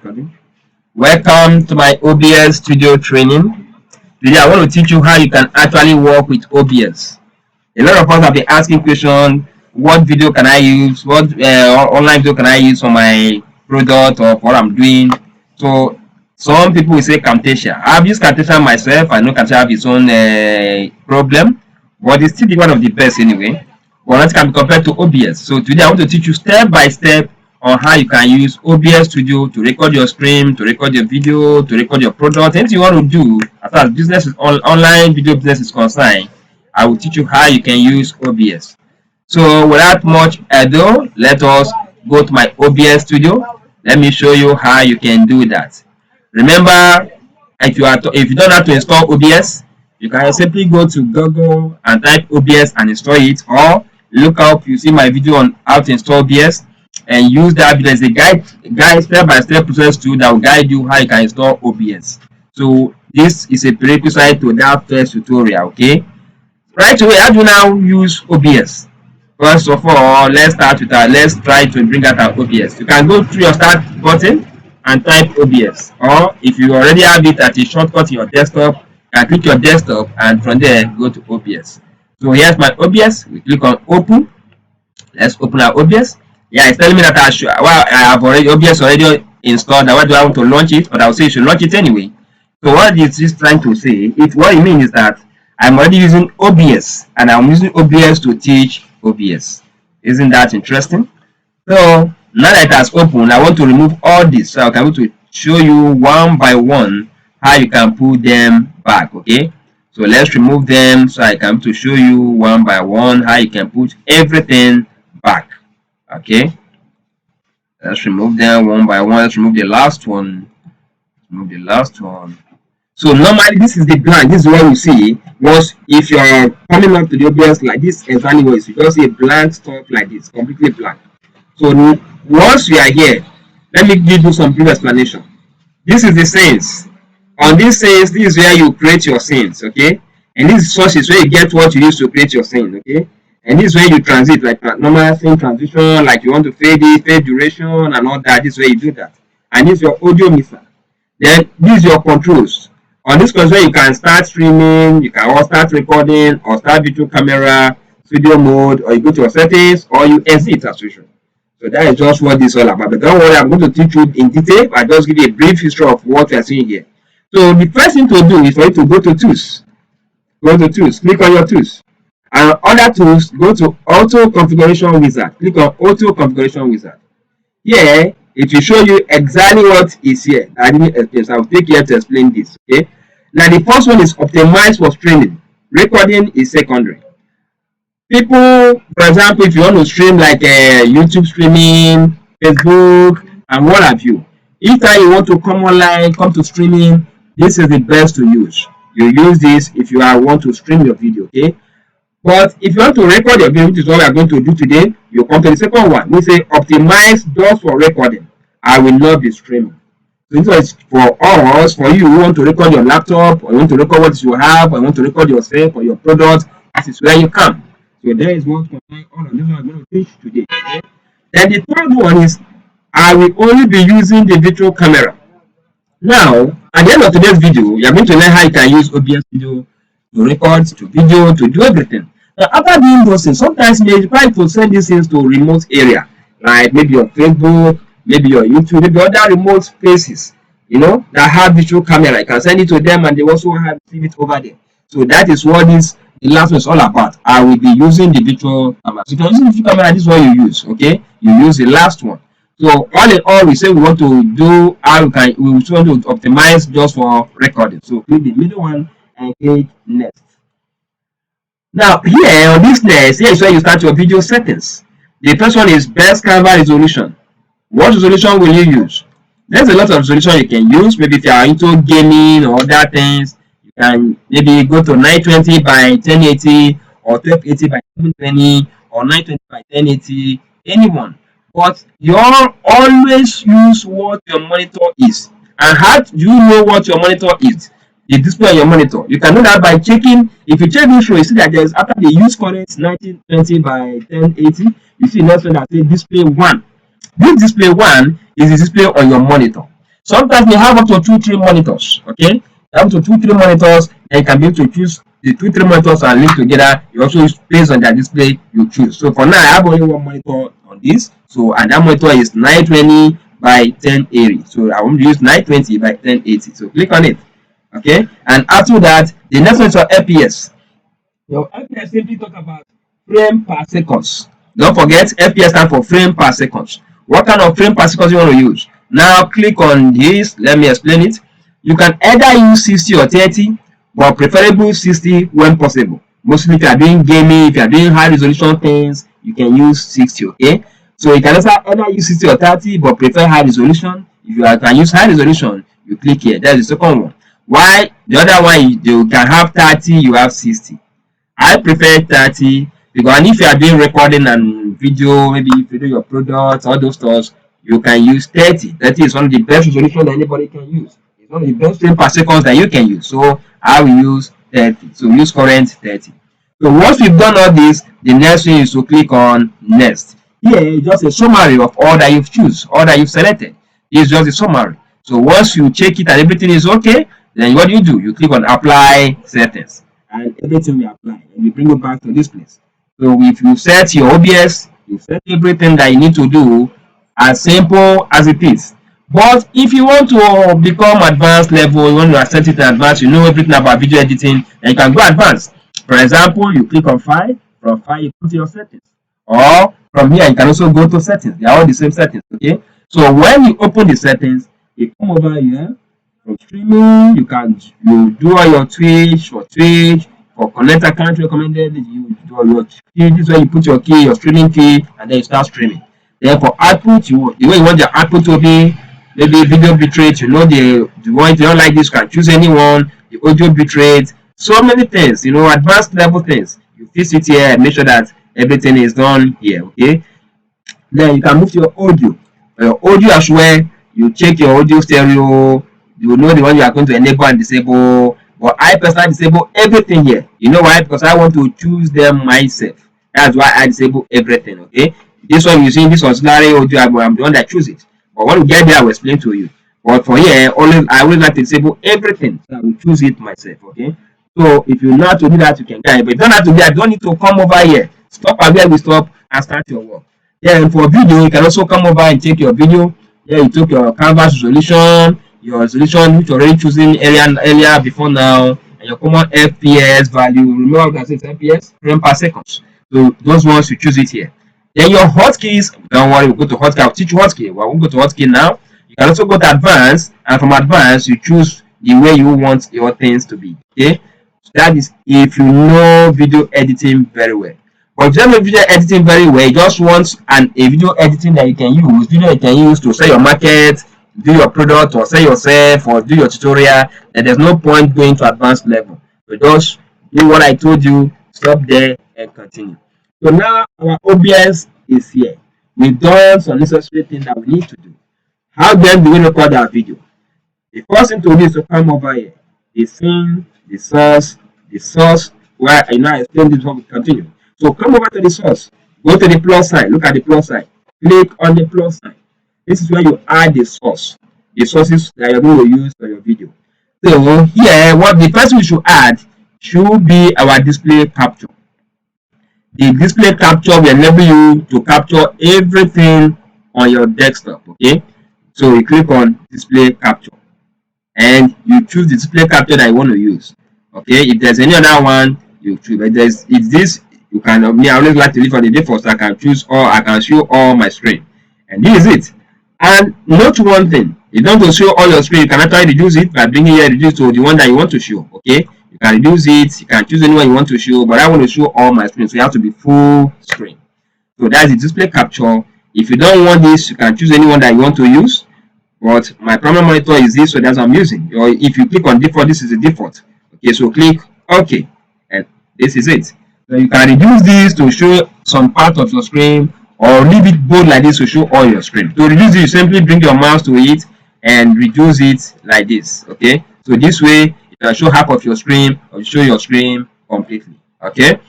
recording. Welcome to my OBS Studio training. Today I want to teach you how you can actually work with OBS. A lot of us have been asking questions, what video can I use, what online video can I use for my product or for what I'm doing. So some people will say Camtasia. I've used Camtasia myself. I know Camtasia have its own problem, but it's still one of the best anyway. But it can be compared to OBS. So today I want to teach you step by step on how you can use OBS Studio to record your stream, to record your video, to record your product. Anything you want to do as far as business is online video business is concerned, I will teach you how you can use OBS. So without much ado, let us go to my OBS Studio. Let me show you how you can do that. Remember, if you don't have to install OBS, you can simply go to Google and type OBS and install it, or look up, you see my video on how to install OBS and use that. There's a guide step-by-step process too that will guide you how you can install OBS. So this is a prerequisite to that first tutorial. Okay, right away, how do you now use OBS? First of all, let's try to bring out our OBS. You can go through your start button and type OBS, or if you already have it at a shortcut in your desktop, you can click your desktop and from there go to OBS. So here's my OBS. We click on open. Let's open our OBS. Yeah, it's telling me that I have OBS already installed. Why do I want to launch it? But I will say you should launch it anyway. So what is this trying to say? What it means is that I'm already using OBS and I'm using OBS to teach OBS. Isn't that interesting? So now that it has opened, I want to remove all this. So I'm going to show you one by one how you can put them back. Okay, so let's remove them so I can to show you one by one how you can put everything back. Okay, let's remove them one by one. Let's remove the last one. So normally this is the blank. This is what you see. Once if you're coming up to the OBS like this, exactly what you see, just see a blank stuff like this, completely blank. So once you are here, let me give you some brief explanation. This is the scenes. On this scenes, this is where you create your scenes. Okay, and this source is where you get what you use to create your scene. Okay. And this is where you transit, like normal scene transition, like you want to fade it, fade duration, and all that. This is where you do that. And this is your audio mixer. Then this is your controls. On this control, you can start streaming, you can also start recording, or start video camera, studio mode, or you go to your settings, or you exit as usual. So that is just what this is all about. But don't worry, I'm going to teach you in detail. I just give you a brief history of what you are seeing here. So the first thing to do is for you to go to tools. Go to tools, click on your tools. And other tools, go to Auto Configuration Wizard. Click on Auto Configuration Wizard. Here, it will show you exactly what is here. I didn't explain, so I'll take here to explain this. Okay. Now the first one is optimized for streaming. Recording is secondary. People, for example, if you want to stream like YouTube streaming, Facebook, and what have you, each time you want to come online, come to streaming, this is the best to use. You use this if you want to stream your video. Okay. But if you want to record your video, which is what we are going to do today, you come to the second one. We say optimize just for recording. I will not be streaming. So this is for us, for you who want to record your laptop, or you want to record what you have, or you want to record yourself or your product. This is where you come. So there is what all of this I'm going to teach today. Okay? Then the third one is I will only be using the virtual camera. Now, at the end of today's video, you are going to learn how you can use OBS Studio to record, to video, to do everything. Now, after doing those things, sometimes you may try to send these things to remote area, like maybe your Facebook, maybe your YouTube, maybe other remote places, you know, that have virtual camera. You can send it to them and they also have it over there. So that is what the last one is all about. I will be using the virtual camera. So if you're using the virtual camera, this is what you use, okay? You use the last one. So all in all, we say we want to do how we want to optimize just for recording. So click the middle one and click next. Now here on this next, here is where you start your video settings. The first one is best camera resolution. What resolution will you use? There's a lot of resolution you can use. Maybe if you are into gaming or other things, you can maybe go to 920 by 1080 or 1280 by 720 or 920 by 1080, anyone. But you always use what your monitor is. And how do you know what your monitor is? The display on your monitor. You can know that by checking. If you check this show, you see that there's after the use current 1920 by 1080, you see next one that says display 1. This display 1 is the display on your monitor. Sometimes we have up to 2-3 monitors. Okay, up to 2-3 monitors, and you can be able to choose the 2-3 monitors are linked together. You also use based on their display you choose. So for now, I have only one monitor on this. So and that monitor is 920 by 1080. So I want to use 920 by 1080. So click on it. Okay, and after that, the next one is your FPS. Your FPS simply talk about frame per seconds. Don't forget, FPS stands for frame per seconds. What kind of frame per second you want to use? Now click on this. Let me explain it. You can either use 60 or 30, but preferable 60 when possible. Mostly if you are doing gaming, if you are doing high resolution things, you can use 60. Okay, so you can also either use 60 or 30, but prefer high resolution. If you can use high resolution, you click here. That's the second one. Why the other one you can have 30, you have 60. I prefer 30 because and if you are doing recording and video, maybe if you do your products, all those stuff, you can use 30. 30 is one of the best resolution that anybody can use. It's one of the best frame per second that you can use. So I will use 30. So use current 30. So once we've done all this, the next thing is to click on next. Here is just a summary of all that you've choose, all that you've selected. It's just a summary. So once you check it and everything is okay, then what do? You click on apply settings and everything will apply and we bring you back to this place. So if you set your OBS, you set everything that you need to do as simple as it is. But if you want to become advanced level, you want to set it in advance, you know everything about video editing, then you can go advanced. For example, you click on file, from file you put your settings. Or from here you can also go to settings. They are all the same settings, okay? So when you open the settings, you come over here. For streaming, you do all your Twitch for connect account recommended. You do all your key. This is where you put your key, your streaming key, and then you start streaming. Then for output, the way you want your output to be, maybe video bitrate. You know the one you don't like this, you can choose anyone. The audio bitrate, so many things. You know, advanced level things. You fix it here and make sure that everything is done here. Okay. Then you can move to your audio. Your audio as well. You check your audio stereo. You know the one you are going to enable and disable. But I personally disable everything here. You know why? Because I want to choose them myself. That's why I disable everything. Okay. This one you see, this auxiliary audio, I'm the one that choose it. But when we get there, I will explain to you. But for here, I always like to disable everything. So I will choose it myself. Okay. So if you know how to do that, you can get it. But you don't have to do that. You don't need to come over here. Stop at where we stop and start your work. Then for video, you can also come over and take your video. Here you took your canvas resolution, your resolution which you're already choosing earlier before now, and your common FPS value. Remember what I said, FPS, frame per second. So those ones you choose it here. Then your hotkeys, don't worry, we'll go to hotkey. I'll teach you hotkey. Well, we'll go to hotkey now. You can also go to advanced, and from advanced, you choose the way you want your things to be. Okay, so that is if you know video editing very well. But if you don't know video editing very well, you just want a video editing that you can use, video you can use to sell your market, do your product, or sell yourself, or do your tutorial, and there's no point going to advanced level. So just do what I told you, stop there and continue. So now our OBS is here. We've done some necessary things that we need to do. How then do we record our video? The first thing to do is to come over here. The scene, the source, where I now explain this before we continue. So come over to the source. Go to the plus sign. Look at the plus sign. Click on the plus sign. This is where you add the source. The sources that you're going to use for your video. So here, what the first we should add should be our display capture. The display capture will enable you to capture everything on your desktop. Okay. So you click on display capture and you choose the display capture that you want to use. Okay. If there's any other one, you choose. But if this, you can. I always like to leave for the default, so I can choose all. I can show all my screen, and this is it. And note one thing: you don't want to show all your screen. You can actually reduce it by bringing here reduce to the one that you want to show. Okay, you can reduce it. You can choose anyone you want to show, but I want to show all my screen, so you have to be full screen. So that's the display capture. If you don't want this, you can choose anyone that you want to use. But my primary monitor is this, so that's what I'm using. Or if you click on default, this is the default. Okay, so click OK, and this is it. So you can reduce this to show some part of your screen, or leave it bold like this to show all your screen. To reduce it, you simply bring your mouse to it and reduce it like this. Okay, so this way you can show half of your screen or show your screen completely. Okay,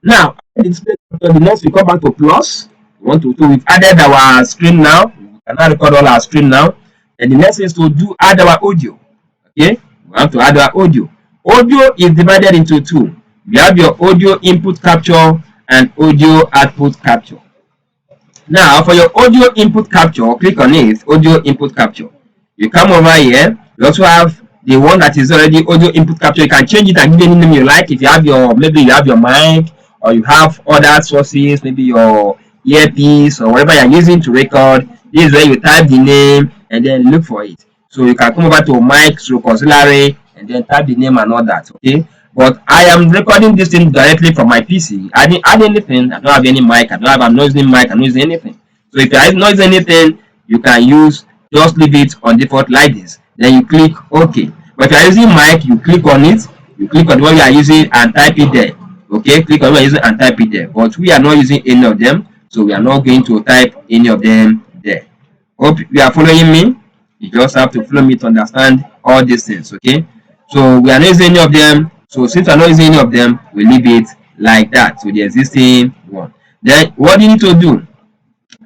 now the next we come back to plus. We want to we've added our screen now. We can now record all our screen now. And the next is to do add our audio. Okay, we have to add our audio. Audio is divided into two. We have your audio input capture and audio output capture. Now, for your audio input capture, click on it, audio input capture. You come over here. You also have the one that is already audio input capture. You can change it and give any name you like. If you have your, maybe you have your mic, or you have other sources, maybe your earpiece or whatever you're using to record. This is where you type the name and then look for it. So you can come over to mic stroke auxiliary and then type the name and all that. Okay. But I am recording this thing directly from my PC. I didn't add anything. I don't have any mic. I'm not using mic. I'm not using anything. So if you're not using anything, you can just leave it on default like this. Then you click OK. But if you're using mic, you click on it. You click on the one you are using and type it there. Okay, click on what you're using and type it there. But we are not using any of them, so we are not going to type any of them there. Hope you are following me. You just have to follow me to understand all these things. Okay, so we are not using any of them. So since we are not using any of them, we leave it like that. So the existing one. Then what you need to do,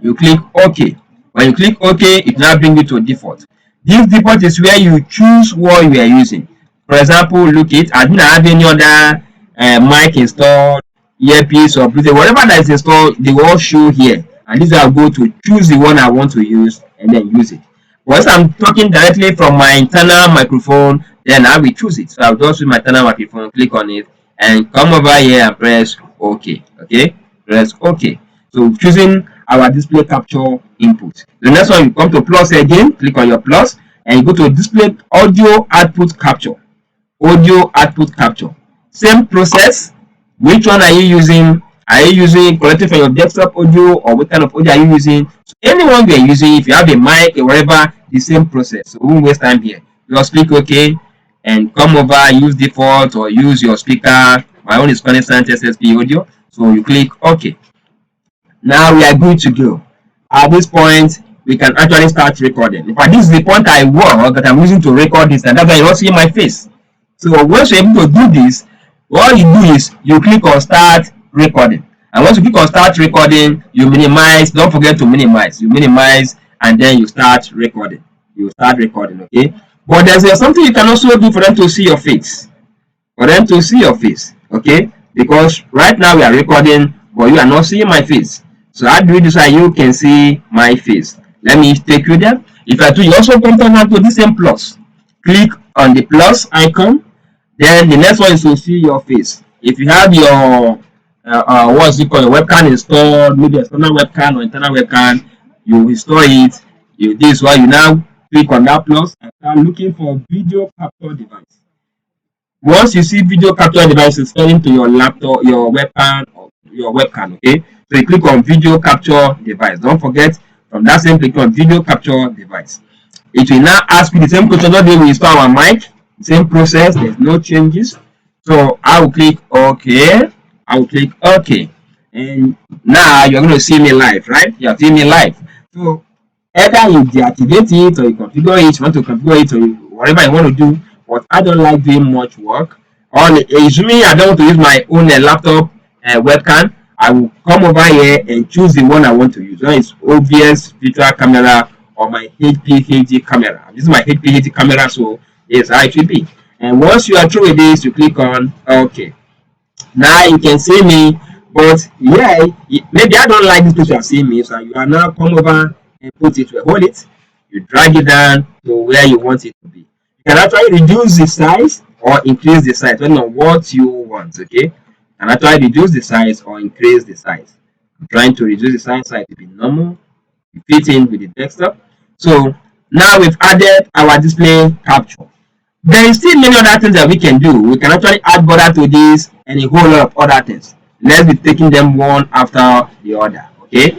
you click OK. When you click OK, it now brings you to default. This default is where you choose what you are using. For example, look it. I didn't have any other mic installed, earpiece or Bluetooth, whatever that is installed, they will all show here. And this I'll go to choose the one I want to use and then use it. Once I'm talking directly from my internal microphone, then I will choose it. So I'll just use my internal microphone, click on it, and come over here and press OK. Okay, press OK. So choosing our display capture input. The next one, you come to plus again, click on your plus, and you go to display audio output capture. Audio output capture. Same process. Which one are you using? Are you using collecting from your desktop audio, or what kind of audio are you using? So anyone you are using, if you have a mic or whatever, the same process. So we won't waste time here. Just click OK and come over, use default or use your speaker. My own is constant SSP audio. So you click OK. Now we are good to go. At this point, we can actually start recording. In fact, this is the point I work that I'm using to record this, and that's why you're not seeing my face. So once you're able to do this, all you do is you click on start recording. And once you click on start recording, you minimize. Don't forget to minimize. You minimize and then you start recording. You start recording, okay? But there's something you can also do for them to see your face. For them to see your face, okay? Because right now we are recording, but you are not seeing my face. So I do this so you can see my face. Let me take you there. If I do, you also come down to the same plus. Click on the plus icon. Then the next one is to see your face. If you have your what's it called, your webcam installed, maybe external webcam or internal webcam, you install it. This one, you now click on that plus and start looking for video capture device. Once you see video capture device, it's turning to your laptop, your webcam, or your webcam. Okay, so you click on video capture device. Don't forget, from that same click on video capture device. It will now ask you the same question. Not we install our mic. Same process, there's no changes. So I will click OK. I will click OK. And now you're going to see me live, right? You're seeing me live. So either you deactivate it or you configure it, you want to configure it or whatever you want to do. But I don't like doing much work. Usually I don't want to use my own laptop webcam. I will come over here and choose the one I want to use. It's OBS virtual camera or my HP HD camera. I'm using my HP HD camera, so yes, how it will be. And once you are through with this, you click on OK. Now you can see me, but yeah, maybe I don't like this place you are seeing me, so you are now come over and put it, hold it, you drag it down to where you want it to be. You can actually reduce the size or increase the size depending on what you want. Okay, and actually reduce the size or increase the size. I'm trying to reduce the size so it will be normal, you fit in with the desktop. So now we've added our display capture. There is still many other things that we can do. We can actually add border to this and a whole lot of other things. Let's be taking them one after the other. Okay.